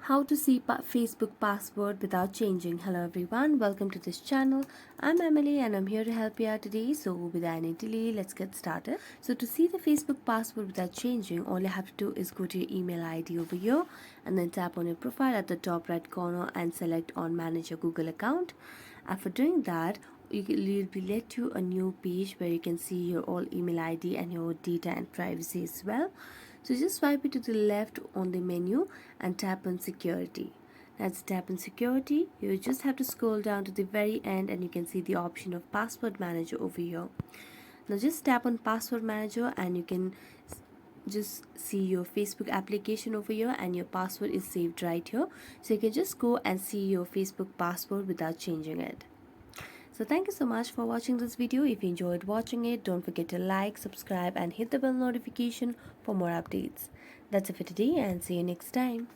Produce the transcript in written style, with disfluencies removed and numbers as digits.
How to see Facebook password without changing. Hello everyone, welcome to this channel. I'm Emily and I'm here to help you out today. So without any delay, let's get started. So to see the Facebook password without changing, all you have to do is go to your email ID over here and then tap on your profile at the top right corner and select on manage your Google account. After doing that, you'll be led to a new page where you can see your all email ID and your data and privacy as well. So just swipe it to the left on the menu and tap on security. Let's tap on security. You just have to scroll down to the very end and you can see the option of password manager over here. Now just tap on password manager and you can just see your Facebook application over here and your password is saved right here. So you can just go and see your Facebook password without changing it. So thank you so much for watching this video. If you enjoyed watching it, don't forget to like, subscribe and hit the bell notification for more updates. That's it for today and see you next time.